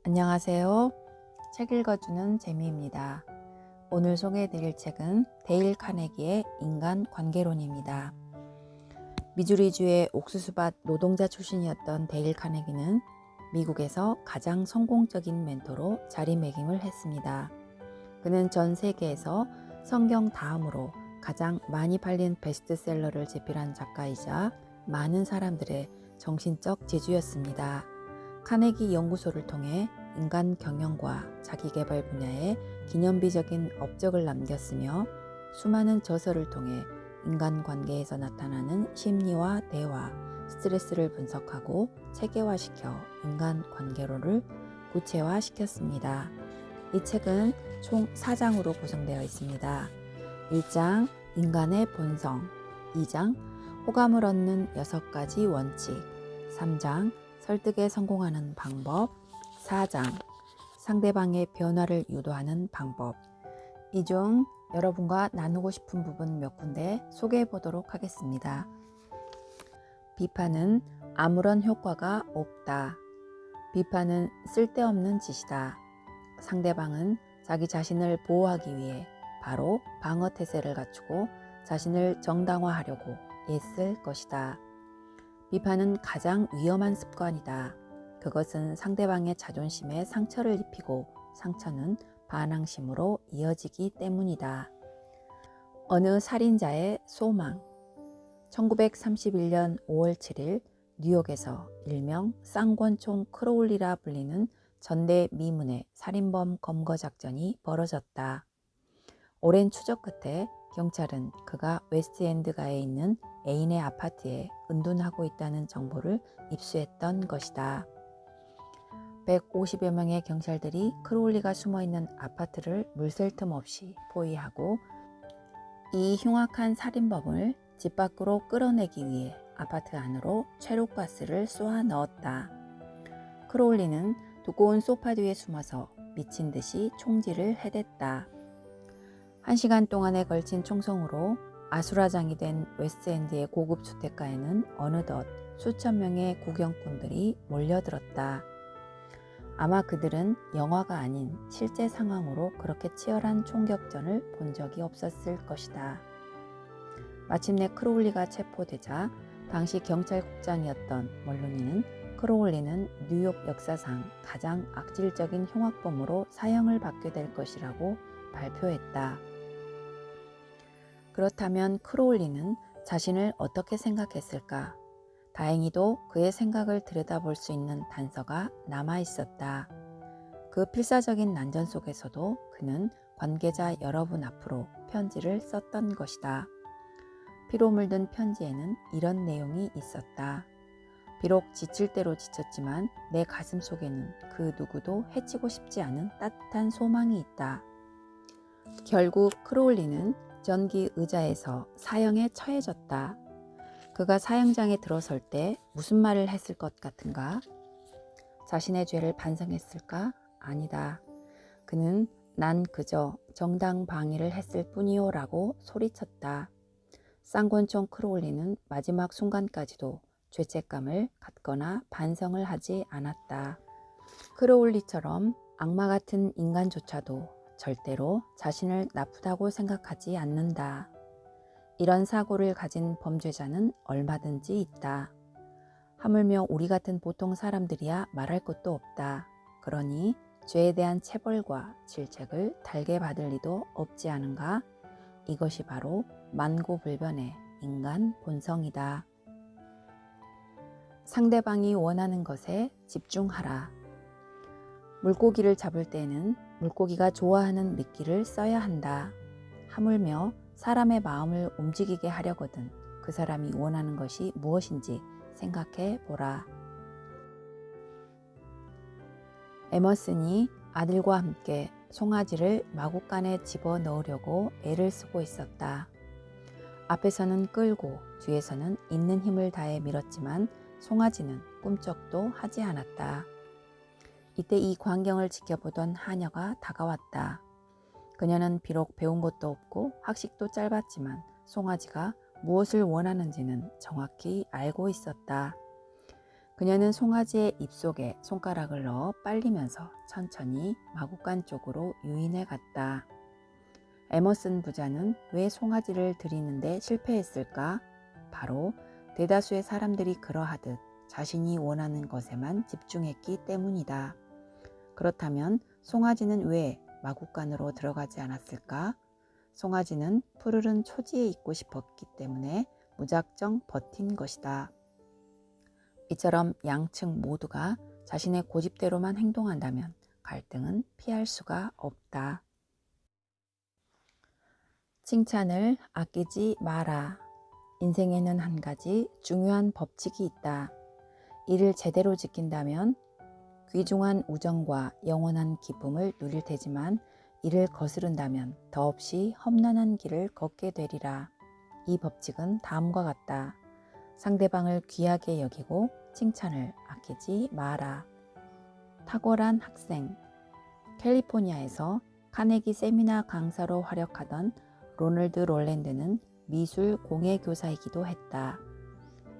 안녕하세요. 책 읽어주는 재미입니다. 오늘 소개해드릴 책은 데일 카네기의 인간 관계론입니다. 미주리주의 옥수수밭 노동자 출신이었던 데일 카네기는 미국에서 가장 성공적인 멘토로 자리매김을 했습니다. 그는 전 세계에서 성경 다음으로 가장 많이 팔린 베스트셀러를 제필한 작가이자 많은 사람들의 정신적 지주였습니다. 카네기 연구소를 통해 인간 경영과 자기개발 분야에 기념비적인 업적을 남겼으며 수많은 저서를 통해 인간관계에서 나타나는 심리와 대화, 스트레스를 분석하고 체계화시켜 인간관계론을 구체화시켰습니다. 이 책은 총 4장으로 구성되어 있습니다. 1장 인간의 본성, 2장 호감을 얻는 6가지 원칙, 3장 설득에 성공하는 방법, 4장 상대방의 변화를 유도하는 방법. 이 중 여러분과 나누고 싶은 부분 몇 군데 소개해 보도록 하겠습니다. 비판은 아무런 효과가 없다. 비판은 쓸데없는 짓이다. 상대방은 자기 자신을 보호하기 위해 바로 방어 태세를 갖추고 자신을 정당화하려고 애쓸 것이다. 비판은 가장 위험한 습관이다. 그것은 상대방의 자존심에 상처를 입히고 상처는 반항심으로 이어지기 때문이다. 어느 살인자의 소망. 1931년 5월 7일 뉴욕에서 일명 쌍권총 크로울리라 불리는 전대 미문의 살인범 검거 작전이 벌어졌다. 오랜 추적 끝에 경찰은 그가 웨스트엔드가에 있는 애인의 아파트에 은둔하고 있다는 정보를 입수했던 것이다. 150여 명의 경찰들이 크로울리가 숨어있는 아파트를 물샐 틈 없이 포위하고 이 흉악한 살인범을 집 밖으로 끌어내기 위해 아파트 안으로 최루가스를 쏘아 넣었다. 크로울리는 두꺼운 소파 뒤에 숨어서 미친 듯이 총질을 해댔다. 1시간 동안에 걸친 총성으로 아수라장이 된 웨스트엔드의 고급 주택가에는 어느덧 수천 명의 구경꾼들이 몰려들었다. 아마 그들은 영화가 아닌 실제 상황으로 그렇게 치열한 총격전을 본 적이 없었을 것이다. 마침내 크로울리가 체포되자 당시 경찰국장이었던 멀로니는 크로울리는 뉴욕 역사상 가장 악질적인 흉악범으로 사형을 받게 될 것이라고 발표했다. 그렇다면 크로울리는 자신을 어떻게 생각했을까? 다행히도 그의 생각을 들여다볼 수 있는 단서가 남아 있었다. 그 필사적인 난전 속에서도 그는 관계자 여러분 앞으로 편지를 썼던 것이다. 피로 물든 편지에는 이런 내용이 있었다. 비록 지칠 대로 지쳤지만 내 가슴 속에는 그 누구도 해치고 싶지 않은 따뜻한 소망이 있다. 결국 크로울리는 전기 의자에서 사형에 처해졌다. 그가 사형장에 들어설 때 무슨 말을 했을 것 같은가? 자신의 죄를 반성했을까? 아니다. 그는 난 그저 정당 방위를 했을 뿐이요 라고 소리쳤다. 쌍권총 크로울리는 마지막 순간까지도 죄책감을 갖거나 반성을 하지 않았다. 크로울리처럼 악마 같은 인간조차도 절대로 자신을 나쁘다고 생각하지 않는다. 이런 사고를 가진 범죄자는 얼마든지 있다. 하물며 우리 같은 보통 사람들이야 말할 것도 없다. 그러니 죄에 대한 체벌과 질책을 달게 받을 리도 없지 않은가? 이것이 바로 만고불변의 인간 본성이다. 상대방이 원하는 것에 집중하라. 물고기를 잡을 때에는 물고기가 좋아하는 미끼를 써야 한다. 하물며 사람의 마음을 움직이게 하려거든 그 사람이 원하는 것이 무엇인지 생각해 보라. 에머슨이 아들과 함께 송아지를 마구간에 집어넣으려고 애를 쓰고 있었다. 앞에서는 끌고 뒤에서는 있는 힘을 다해 밀었지만 송아지는 꿈쩍도 하지 않았다. 이때 이 광경을 지켜보던 하녀가 다가왔다. 그녀는 비록 배운 것도 없고 학식도 짧았지만 송아지가 무엇을 원하는지는 정확히 알고 있었다. 그녀는 송아지의 입속에 손가락을 넣어 빨리면서 천천히 마구간 쪽으로 유인해 갔다. 에머슨 부자는 왜 송아지를 들이는데 실패했을까? 바로 대다수의 사람들이 그러하듯 자신이 원하는 것에만 집중했기 때문이다. 그렇다면 송아지는 왜 마구간으로 들어가지 않았을까? 송아지는 푸르른 초지에 있고 싶었기 때문에 무작정 버틴 것이다. 이처럼 양측 모두가 자신의 고집대로만 행동한다면 갈등은 피할 수가 없다. 칭찬을 아끼지 마라. 인생에는 한 가지 중요한 법칙이 있다. 이를 제대로 지킨다면 귀중한 우정과 영원한 기쁨을 누릴 테지만 이를 거스른다면 더없이 험난한 길을 걷게 되리라. 이 법칙은 다음과 같다. 상대방을 귀하게 여기고 칭찬을 아끼지 마라. 탁월한 학생. 캘리포니아에서 카네기 세미나 강사로 활약하던 로널드 롤랜드는 미술 공예 교사이기도 했다.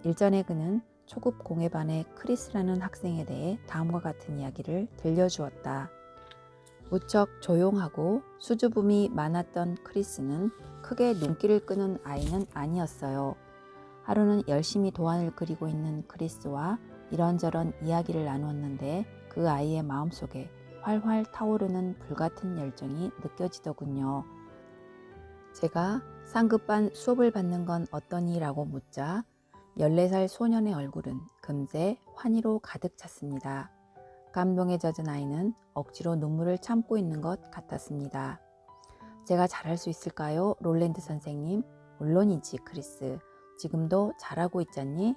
일전에 그는 초급 공예반의 크리스라는 학생에 대해 다음과 같은 이야기를 들려주었다. 무척 조용하고 수줍음이 많았던 크리스는 크게 눈길을 끄는 아이는 아니었어요. 하루는 열심히 도안을 그리고 있는 크리스와 이런저런 이야기를 나누었는데 그 아이의 마음속에 활활 타오르는 불같은 열정이 느껴지더군요. 제가 상급반 수업을 받는 건 어떠니? 라고 묻자 14살 소년의 얼굴은 금세 환희로 가득 찼습니다. 감동에 젖은 아이는 억지로 눈물을 참고 있는 것 같았습니다. 제가 잘할 수 있을까요? 롤랜드 선생님. 물론이지 크리스. 지금도 잘하고 있잖니?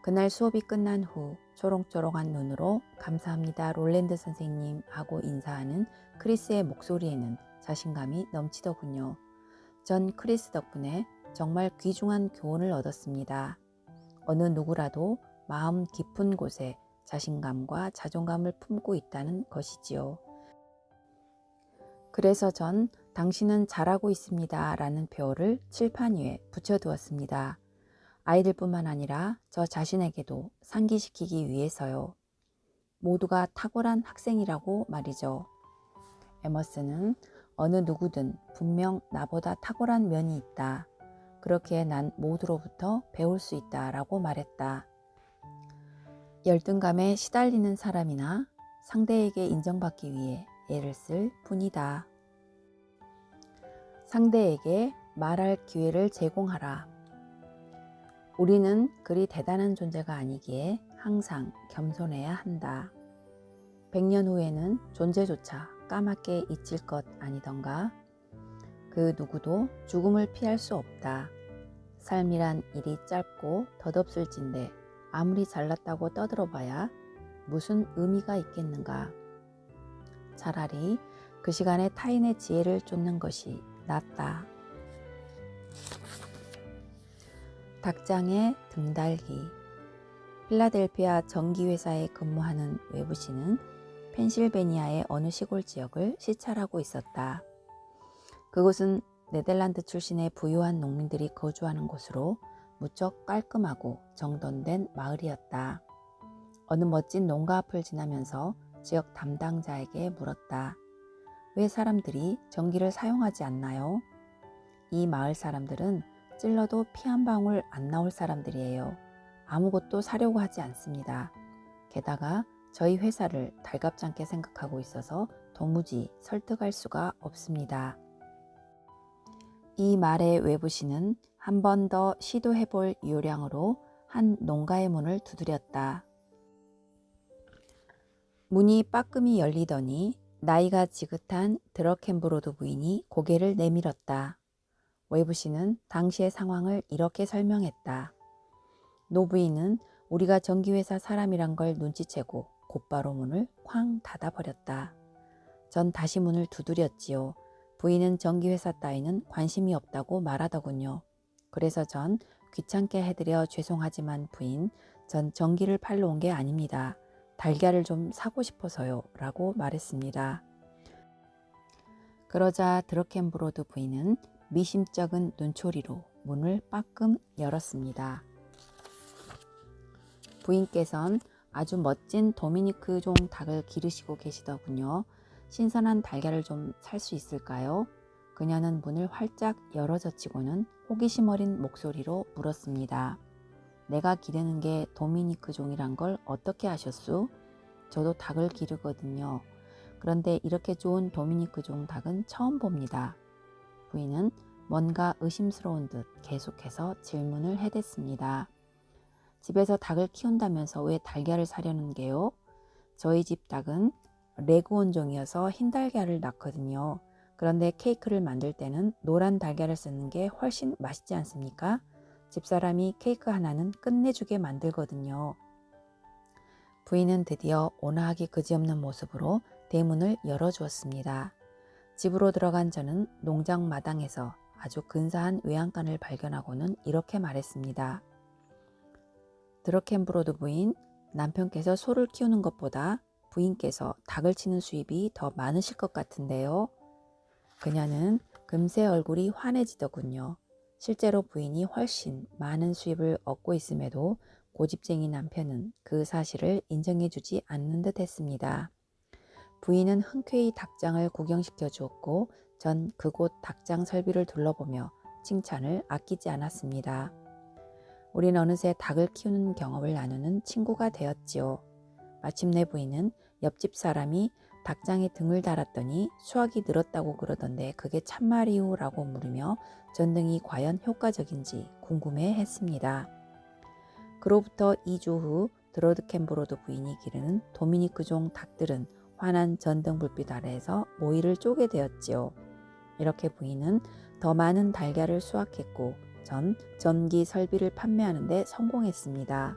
그날 수업이 끝난 후 초롱초롱한 눈으로 감사합니다 롤랜드 선생님 하고 인사하는 크리스의 목소리에는 자신감이 넘치더군요. 전 크리스 덕분에 정말 귀중한 교훈을 얻었습니다. 어느 누구라도 마음 깊은 곳에 자신감과 자존감을 품고 있다는 것이지요. 그래서 전 당신은 잘하고 있습니다 라는 표어를 칠판 위에 붙여두었습니다. 아이들뿐만 아니라 저 자신에게도 상기시키기 위해서요. 모두가 탁월한 학생이라고 말이죠. 에머슨은 어느 누구든 분명 나보다 탁월한 면이 있다. 그렇게 난 모두로부터 배울 수 있다 라고 말했다. 열등감에 시달리는 사람이나 상대에게 인정받기 위해 애를 쓸 뿐이다. 상대에게 말할 기회를 제공하라. 우리는 그리 대단한 존재가 아니기에 항상 겸손해야 한다. 100년 후에는 존재조차 까맣게 잊힐 것 아니던가. 그 누구도 죽음을 피할 수 없다. 삶이란 일이 짧고 덧없을진데 아무리 잘났다고 떠들어봐야 무슨 의미가 있겠는가. 차라리 그 시간에 타인의 지혜를 쫓는 것이 낫다. 닭장의 등달기. 필라델피아 전기회사에 근무하는 외부신은 펜실베니아의 어느 시골 지역을 시찰하고 있었다. 그곳은 네덜란드 출신의 부유한 농민들이 거주하는 곳으로 무척 깔끔하고 정돈된 마을이었다. 어느 멋진 농가 앞을 지나면서 지역 담당자에게 물었다. 왜 사람들이 전기를 사용하지 않나요? 이 마을 사람들은 찔러도 피 한 방울 안 나올 사람들이에요. 아무것도 사려고 하지 않습니다. 게다가 저희 회사를 달갑지 않게 생각하고 있어서 도무지 설득할 수가 없습니다. 이 말의 외부신은 한 번 더 시도해볼 요량으로 한 농가의 문을 두드렸다. 문이 빠끔히 열리더니 나이가 지긋한 드러켄브로드 부인이 고개를 내밀었다. 외부신은 당시의 상황을 이렇게 설명했다. 노부인은 우리가 전기회사 사람이란 걸 눈치채고 곧바로 문을 쾅 닫아버렸다. 전 다시 문을 두드렸지요. 부인은 전기회사 따위는 관심이 없다고 말하더군요. 그래서 전 귀찮게 해드려 죄송하지만 부인, 전 전기를 팔러 온 게 아닙니다. 달걀을 좀 사고 싶어서요 라고 말했습니다. 그러자 드러켄브로드 부인은 미심쩍은 눈초리로 문을 빠끔 열었습니다. 부인께선 아주 멋진 도미니크 종 닭을 기르시고 계시더군요. 신선한 달걀을 좀 살 수 있을까요? 그녀는 문을 활짝 열어젖히고는 호기심 어린 목소리로 물었습니다. 내가 기르는 게 도미니크 종이란 걸 어떻게 아셨수? 저도 닭을 기르거든요. 그런데 이렇게 좋은 도미니크 종 닭은 처음 봅니다. 부인은 뭔가 의심스러운 듯 계속해서 질문을 해댔습니다. 집에서 닭을 키운다면서 왜 달걀을 사려는 게요? 저희 집 닭은 레그온 종이어서 흰 달걀을 낳거든요. 그런데 케이크를 만들 때는 노란 달걀을 쓰는 게 훨씬 맛있지 않습니까? 집사람이 케이크 하나는 끝내주게 만들거든요. 부인은 드디어 온화하기 그지없는 모습으로 대문을 열어주었습니다. 집으로 들어간 저는 농장 마당에서 아주 근사한 외양간을 발견하고는 이렇게 말했습니다. 드러켄브로드 부인, 남편께서 소를 키우는 것보다 부인께서 닭을 치는 수입이 더 많으실 것 같은데요. 그녀는 금세 얼굴이 환해지더군요. 실제로 부인이 훨씬 많은 수입을 얻고 있음에도 고집쟁이 남편은 그 사실을 인정해주지 않는 듯 했습니다. 부인은 흔쾌히 닭장을 구경시켜 주었고 전 그곳 닭장 설비를 둘러보며 칭찬을 아끼지 않았습니다. 우린 어느새 닭을 키우는 경험을 나누는 친구가 되었지요. 마침내 부인은 옆집 사람이 닭장에 등을 달았더니 수확이 늘었다고 그러던데 그게 참말이오? 라고 물으며 전등이 과연 효과적인지 궁금해했습니다. 그로부터 2주 후 드러켄브로드 부인이 기르는 도미니크종 닭들은 환한 전등 불빛 아래에서 모이를 쪼게 되었지요. 이렇게 부인은 더 많은 달걀을 수확했고 전 전기 설비를 판매하는 데 성공했습니다.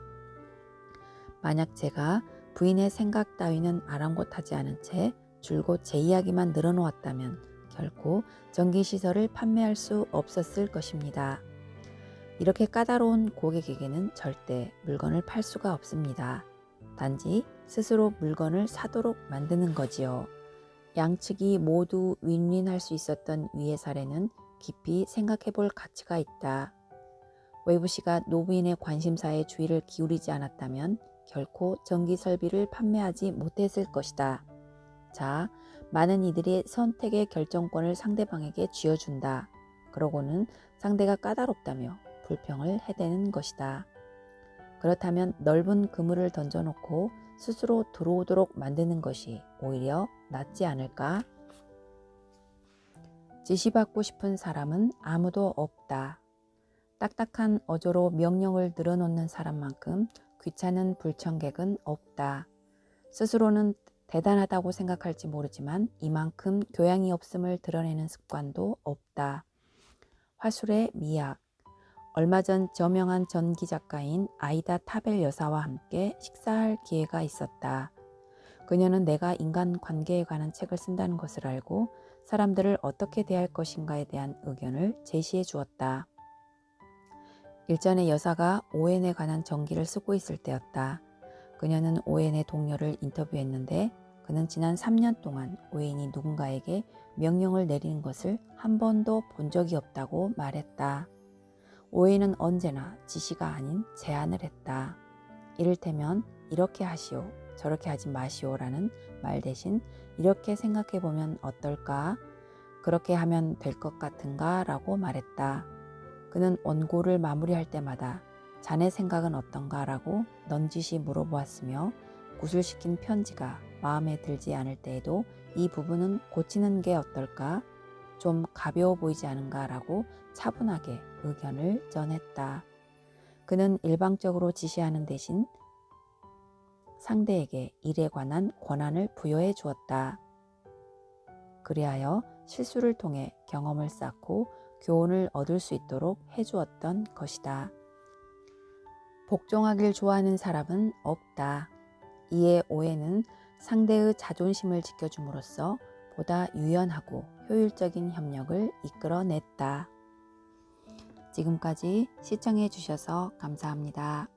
만약 제가 부인의 생각 따위는 아랑곳하지 않은 채 줄곧 제 이야기만 늘어놓았다면 결코 전기시설을 판매할 수 없었을 것입니다. 이렇게 까다로운 고객에게는 절대 물건을 팔 수가 없습니다. 단지 스스로 물건을 사도록 만드는 거지요. 양측이 모두 윈윈할 수 있었던 위의 사례는 깊이 생각해 볼 가치가 있다. 웨브씨가 노부인의 관심사에 주의를 기울이지 않았다면 결코 전기 설비를 판매하지 못했을 것이다. 자, 많은 이들이 선택의 결정권을 상대방에게 쥐어준다. 그러고는 상대가 까다롭다며 불평을 해대는 것이다. 그렇다면 넓은 그물을 던져놓고 스스로 들어오도록 만드는 것이 오히려 낫지 않을까? 지시받고 싶은 사람은 아무도 없다. 딱딱한 어조로 명령을 늘어놓는 사람만큼 귀찮은 불청객은 없다. 스스로는 대단하다고 생각할지 모르지만 이만큼 교양이 없음을 드러내는 습관도 없다. 화술의 미학. 얼마 전 저명한 전기 작가인 아이다 타벨 여사와 함께 식사할 기회가 있었다. 그녀는 내가 인간 관계에 관한 책을 쓴다는 것을 알고 사람들을 어떻게 대할 것인가에 대한 의견을 제시해 주었다. 일전에 여사가 오웬에 관한 전기를 쓰고 있을 때였다. 그녀는 오웬의 동료를 인터뷰했는데 그는 지난 3년 동안 오웬이 누군가에게 명령을 내리는 것을 한 번도 본 적이 없다고 말했다. 오웬은 언제나 지시가 아닌 제안을 했다. 이를테면 이렇게 하시오, 저렇게 하지 마시오라는 말 대신 이렇게 생각해 보면 어떨까? 그렇게 하면 될 것 같은가? 라고 말했다. 그는 원고를 마무리할 때마다 자네 생각은 어떤가? 라고 넌지시 물어보았으며 구술시킨 편지가 마음에 들지 않을 때에도 이 부분은 고치는 게 어떨까? 좀 가벼워 보이지 않은가? 라고 차분하게 의견을 전했다. 그는 일방적으로 지시하는 대신 상대에게 일에 관한 권한을 부여해 주었다. 그리하여 실수를 통해 경험을 쌓고 교훈을 얻을 수 있도록 해주었던 것이다. 복종하길 좋아하는 사람은 없다. 이에 오해는 상대의 자존심을 지켜줌으로써 보다 유연하고 효율적인 협력을 이끌어냈다. 지금까지 시청해 주셔서 감사합니다.